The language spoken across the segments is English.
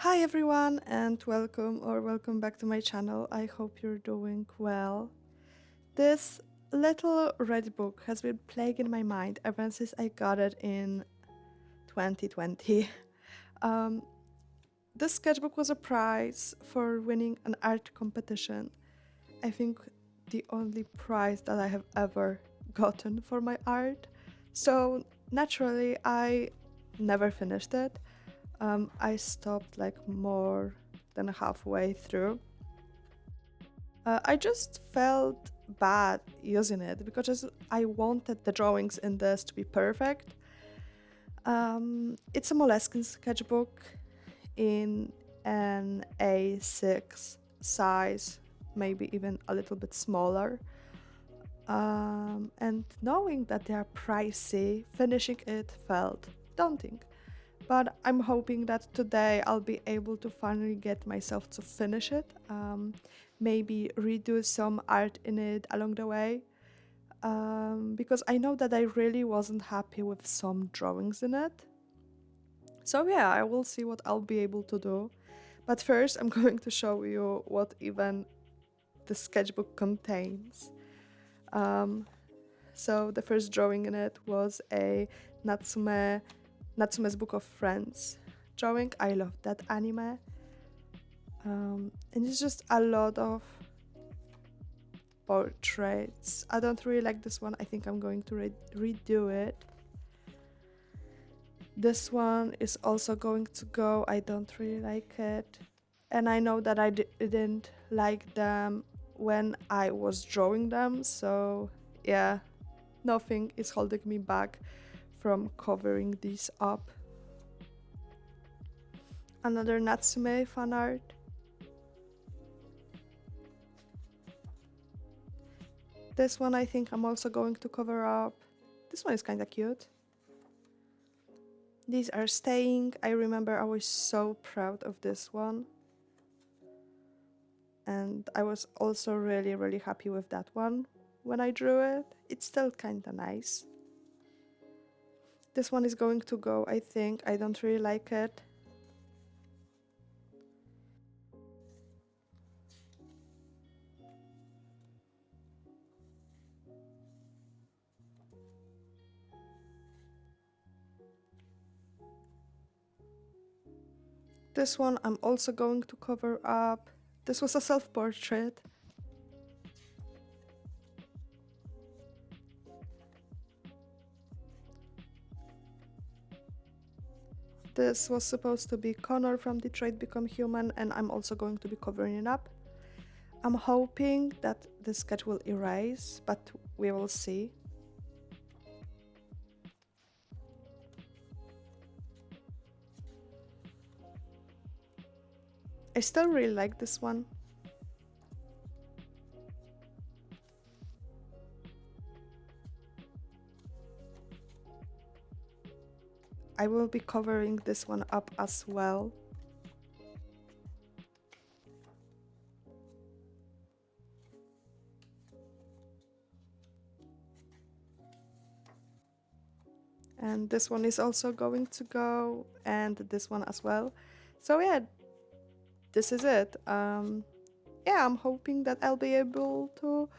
Hi everyone and welcome back to my channel. I hope you're doing well. This little red book has been playing in my mind ever since I got it in 2020. Um, this sketchbook was a prize for winning an art competition. I think the only prize that I have ever gotten for my art. So naturally I never finished it. I stopped like more than halfway through. I just felt bad using it because I wanted the drawings in this to be perfect. It's a Moleskine sketchbook in an A6 size, maybe even a little bit smaller. And knowing that they are pricey, finishing it felt daunting. But I'm hoping that today I'll be able to finally get myself to finish it. Maybe redo some art in it along the way. Because I know that I really wasn't happy with some drawings in it. So yeah, I will see what I'll be able to do. But first I'm going to show you what even the sketchbook contains. So the first drawing in it was a Natsume's Book of Friends drawing. I love that anime. And it's just a lot of portraits. I don't really like this one. I think I'm going to redo it. This one is also going to go. I don't really like it. And I know that I didn't like them when I was drawing them. So yeah, nothing is holding me back from covering these up. Another Natsume fan art. This one I think I'm also going to cover up. This one is kind of cute. These are staying. I remember I was so proud of this one. And I was also really happy with that one when I drew it. It's still kind of nice. This one is going to go, I think. I don't really like it. This one I'm also going to cover up. This was a self-portrait. This was supposed to be Connor from Detroit Become Human, and I'm also going to be covering it up. I'm hoping that the sketch will erase, but we will see. I still really like this one. I will be covering this one up as well. And this one is also going to go, and this one as well. So yeah, this is it. Yeah, I'm hoping that I'll be able to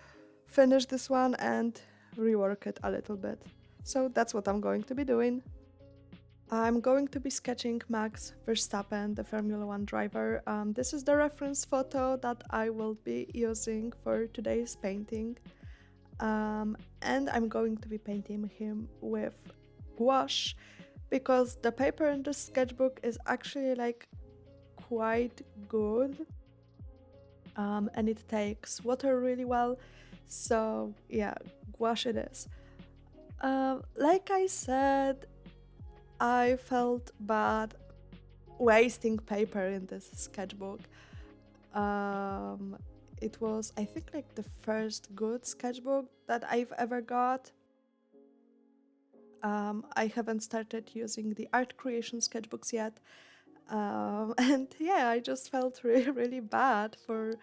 finish this one and rework it a little bit. So that's what I'm going to be doing. I'm going to be sketching Max Verstappen, the Formula 1 driver. This is the reference photo that I will be using for today's painting. And I'm going to be painting him with gouache because the paper in the sketchbook is actually like quite good. And it takes water really well. So yeah, gouache it is. Like I said, I felt bad wasting paper in this sketchbook. It was, I think, like the first good sketchbook that I've ever got. I haven't started using the art creation sketchbooks yet. And yeah, I just felt really bad for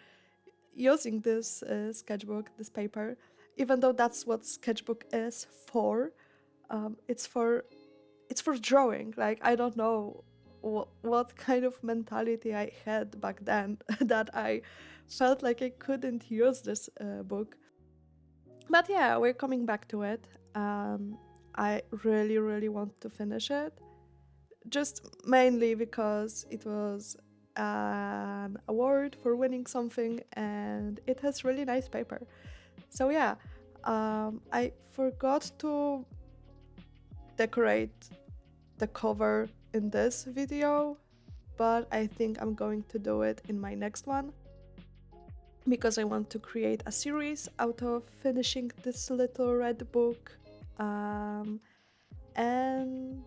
using this sketchbook, this paper, even though that's what sketchbook is for. It's for drawing. Like, I don't know what kind of mentality I had back then that I felt like I couldn't use this book. But yeah, we're coming back to it. I really, really want to finish it, just mainly because it was an award for winning something and it has really nice paper. So yeah, I forgot to decorate the cover in this video, but I think I'm going to do it in my next one because I want to create a series out of finishing this little red book. Um, and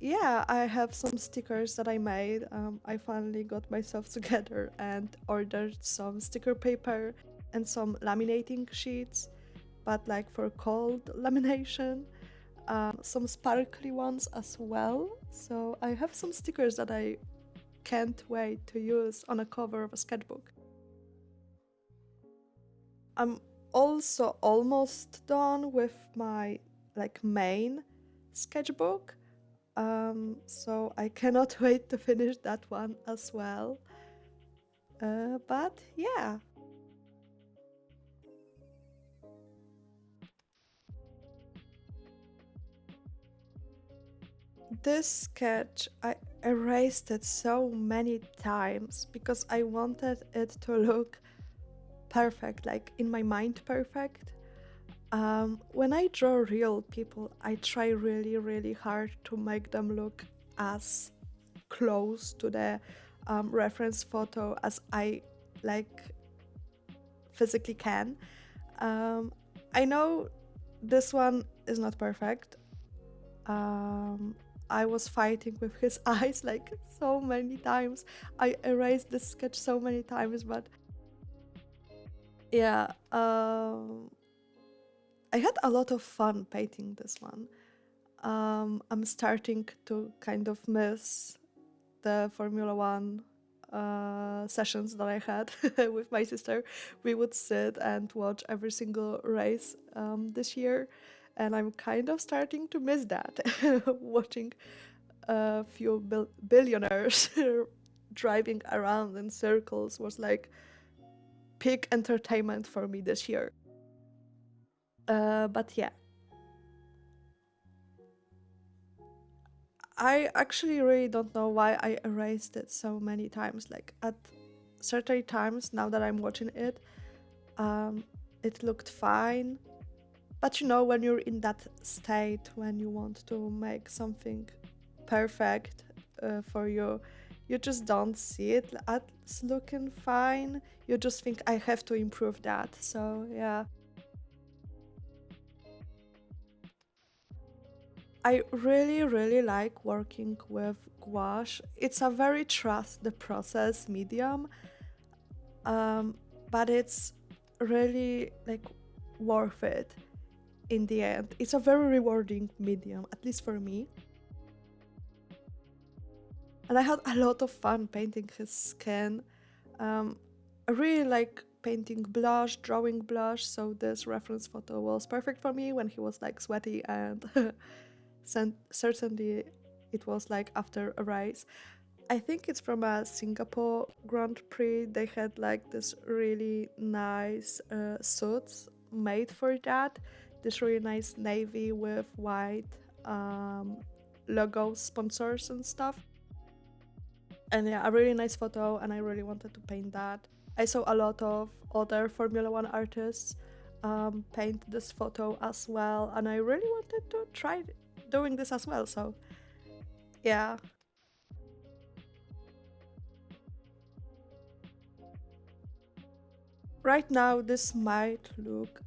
yeah, I have some stickers that I made. I finally got myself together and ordered some sticker paper and some laminating sheets, but like for cold lamination. Some sparkly ones as well. So I have some stickers that I can't wait to use on a cover of a sketchbook. I'm also almost done with my like main sketchbook. So I cannot wait to finish that one as well. But yeah, this sketch I erased it so many times because I wanted it to look perfect, like in my mind perfect. When I draw real people, I try really, really hard to make them look as close to the reference photo as I like physically can. Um, I know this one is not perfect. Um, I was fighting with his eyes like so many times. I erased this sketch so many times, but yeah, I had a lot of fun painting this one. I'm starting to kind of miss the Formula One sessions that I had with my sister. We would sit and watch every single race this year, and I'm kind of starting to miss that. Watching a few billionaires driving around in circles was like peak entertainment for me this year. But yeah, I actually really don't know why I erased it so many times. Like at certain times, now that I'm watching it, um, it looked fine. But you know, when you're in that state, when you want to make something perfect for you, you just don't see it as looking fine. You just think, I have to improve that. So yeah. I really, really like working with gouache. It's a very trust the process medium, um, but it's really like worth it in the end. It's a very rewarding medium, at least for me. And I had a lot of fun painting his skin. Um, I really like painting blush, drawing blush, so this reference photo was perfect for me when he was like sweaty and certainly it was like after a race. I think it's from a Singapore Grand Prix. They had like this really nice suits made for that. This really nice navy with white um, logo sponsors and stuff. And yeah, a really nice photo, and I really wanted to paint that. I saw a lot of other Formula One artists paint this photo as well, and I really wanted to try doing this as well. So yeah, right now this might look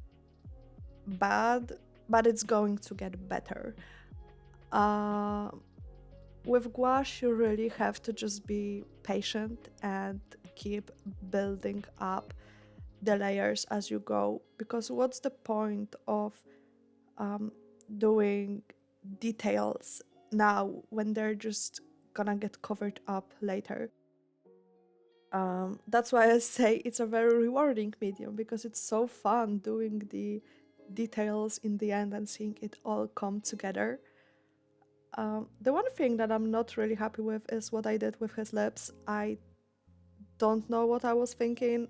bad, but it's going to get better. Uh, with gouache, you really have to just be patient and keep building up the layers as you go. Because what's the point of um, doing details now when they're just gonna get covered up later? That's why I say it's a very rewarding medium because it's so fun doing the details in the end and seeing it all come together. The one thing that I'm not really happy with is what I did with his lips. I don't know what I was thinking.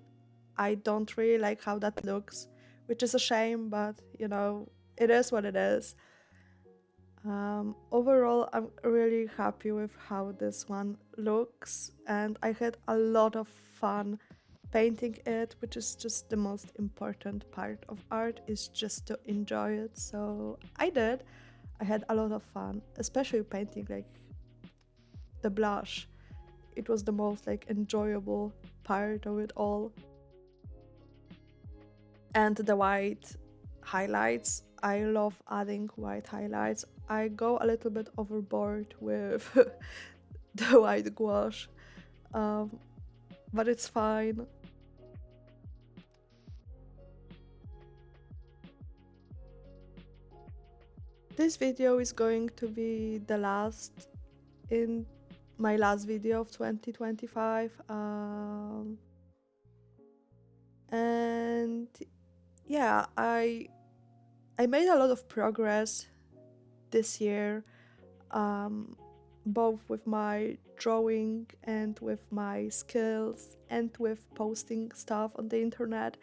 I don't really like how that looks, which is a shame, but it is what it is. Overall, I'm really happy with how this one looks, and I had a lot of fun painting it, which is just the most important part of art, is just to enjoy it. So I did. I had a lot of fun, especially painting like the blush. It was the most like enjoyable part of it all. And the white highlights, I love adding white highlights. I go a little bit overboard with the white gouache, um, but it's fine. This video is going to be the last in my last video of 2025, and yeah, I made a lot of progress this year, um, both with my drawing and with my skills and with posting stuff on the internet.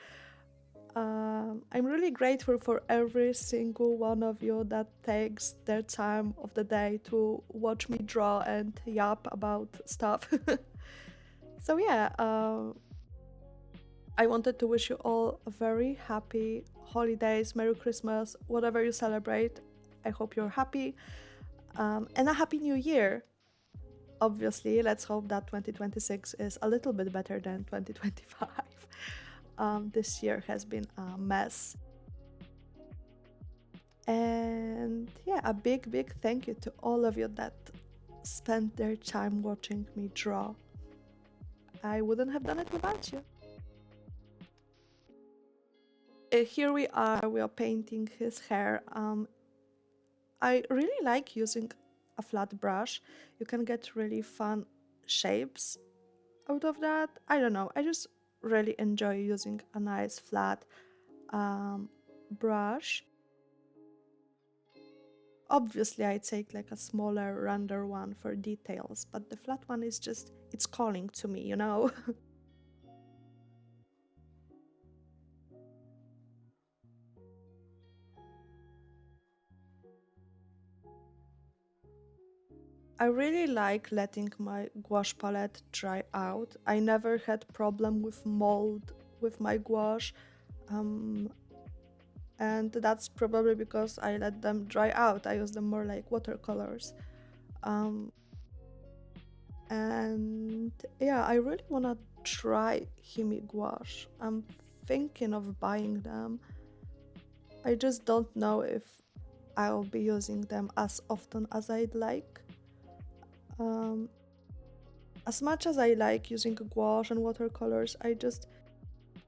I'm really grateful for every single one of you that takes their time of the day to watch me draw and yap about stuff. So, yeah, I wanted to wish you all a very happy holidays, Merry Christmas, whatever you celebrate. I hope you're happy, and a Happy New Year. Obviously, let's hope that 2026 is a little bit better than 2025. This year has been a mess. And yeah, a big, big thank you to all of you that spent their time watching me draw. I wouldn't have done it without you. Here we are painting his hair. I really like using a flat brush. You can get really fun shapes out of that. I don't know, I just really enjoy using a nice flat um, brush. Obviously, I take like a smaller, rounder one for details, but the flat one is just, it's calling to me, you know? I really like letting my gouache palette dry out. I never had problem with mold with my gouache, um, and that's probably because I let them dry out. I use them more like watercolors. Um, and yeah, I really want to try Himi gouache. I'm thinking of buying them. I just don't know if I'll be using them as often as I'd like. Um, as much as I like using gouache and watercolors,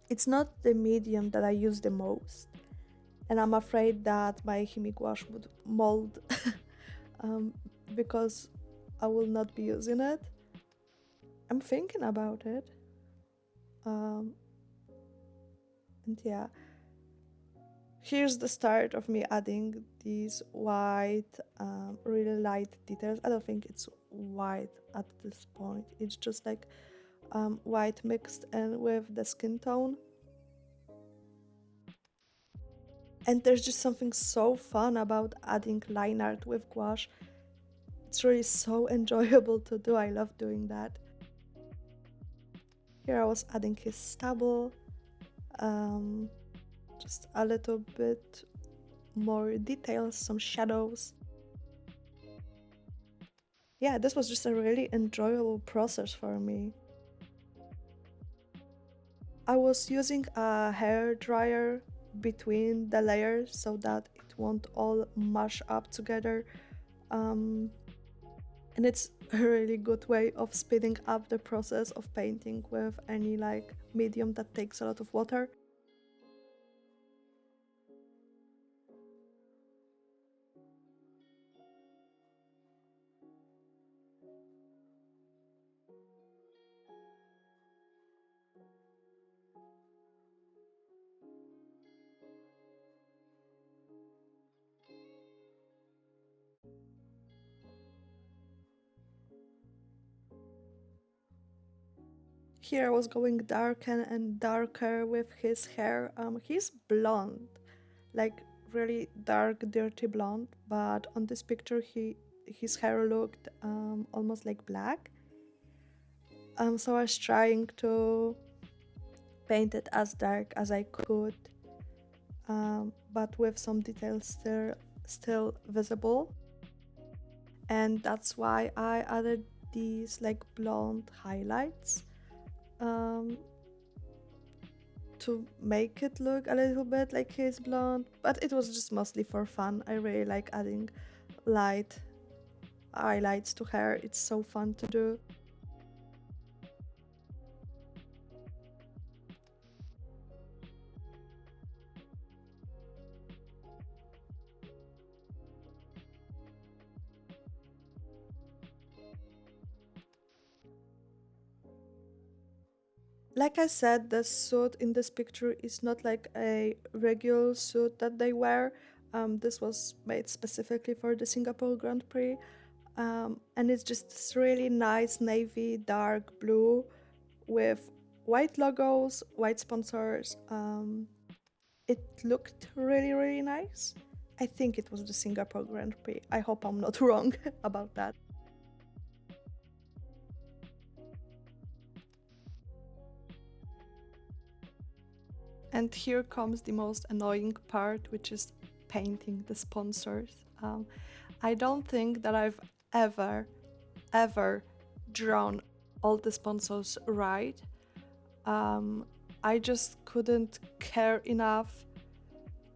it's not the medium that I use the most. And I'm afraid that my Himi gouache would mold um, because I will not be using it. I'm thinking about it. Um, and yeah, here's the start of me adding these white, really light details. I don't think it's white at this point. It's just like white mixed in with the skin tone. And there's just something so fun about adding line art with gouache. It's really so enjoyable to do. I love doing that. Here I was adding his stubble, um, just a little bit more details, some shadows. Yeah, this was just a really enjoyable process for me. I was using a hair dryer between the layers so that it won't all mash up together. Um, and it's a really good way of speeding up the process of painting with any like medium that takes a lot of water. Here I was going darker and darker with his hair. He's blonde, like really dark, dirty blonde, but on this picture his hair looked almost like black. So I was trying to paint it as dark as I could, but with some details still visible. And that's why I added these like blonde highlights um, to make it look a little bit like he's blonde, but it was just mostly for fun. I really like adding light highlights to hair, it's so fun to do. Like I said, the suit in this picture is not like a regular suit that they wear. This was made specifically for the Singapore Grand Prix. And it's just this really nice navy dark blue with white logos, white sponsors. It looked really, really nice. I think it was the Singapore Grand Prix. I hope I'm not wrong about that. And here comes the most annoying part, which is painting the sponsors. I don't think that I've ever drawn all the sponsors right. Um, I just couldn't care enough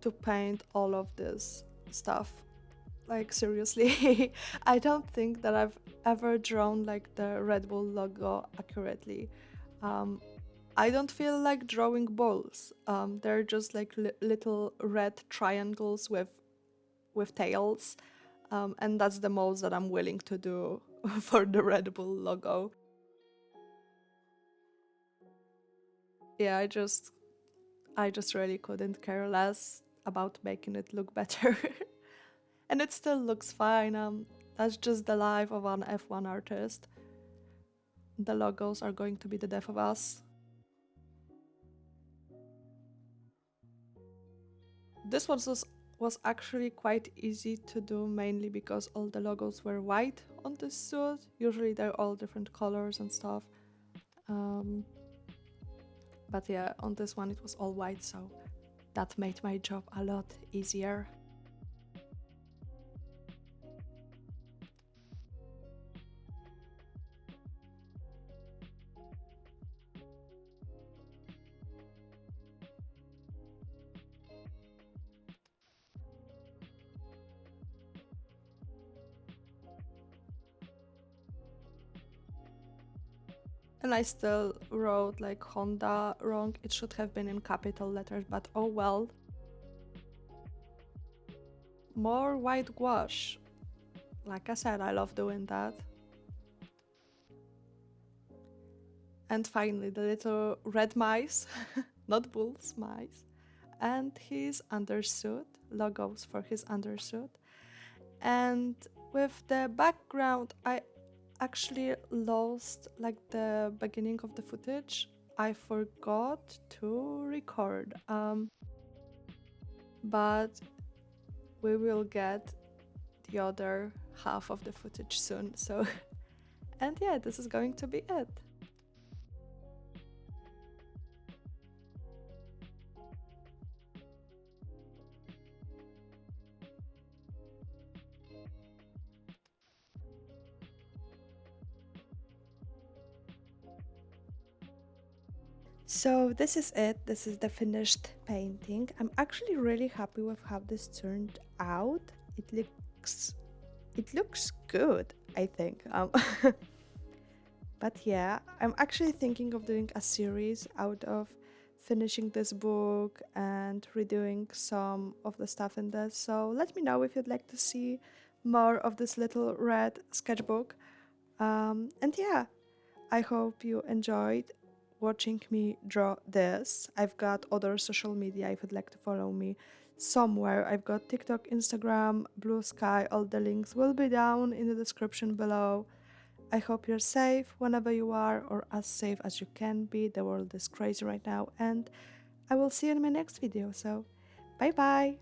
to paint all of this stuff. Like, seriously, I don't think that I've ever drawn like the Red Bull logo accurately. Um, I don't feel like drawing balls. They're just like little red triangles with tails, and that's the most that I'm willing to do for the Red Bull logo. Yeah, I just really couldn't care less about making it look better, and it still looks fine. That's just the life of an F1 artist. The logos are going to be the death of us. This was actually quite easy to do, mainly because all the logos were white on this suit. Usually they're all different colors and stuff. Um, but yeah, on this one it was all white, so that made my job a lot easier. And I still wrote like Honda wrong. It should have been in capital letters, but oh well. More white gouache. Like I said, I love doing that. And finally, the little red mice, not bulls, mice, and his undersuit, logos for his undersuit. And with the background, I actually lost like the beginning of the footage. I forgot to record, but we will get the other half of the footage soon. So, and yeah, this is going to be it. So this is it. This is the finished painting. I'm actually really happy with how this turned out. It looks good, I think. But yeah, I'm actually thinking of doing a series out of finishing this book and redoing some of the stuff in this. So let me know if you'd like to see more of this little red sketchbook. And yeah, I hope you enjoyed watching me draw this. I've got other social media if you'd like to follow me somewhere. I've got TikTok, Instagram, Blue Sky. All the links will be down in the description below. I hope you're safe whenever you are, or as safe as you can be. The world is crazy right now, and I will see you in my next video. So, bye bye!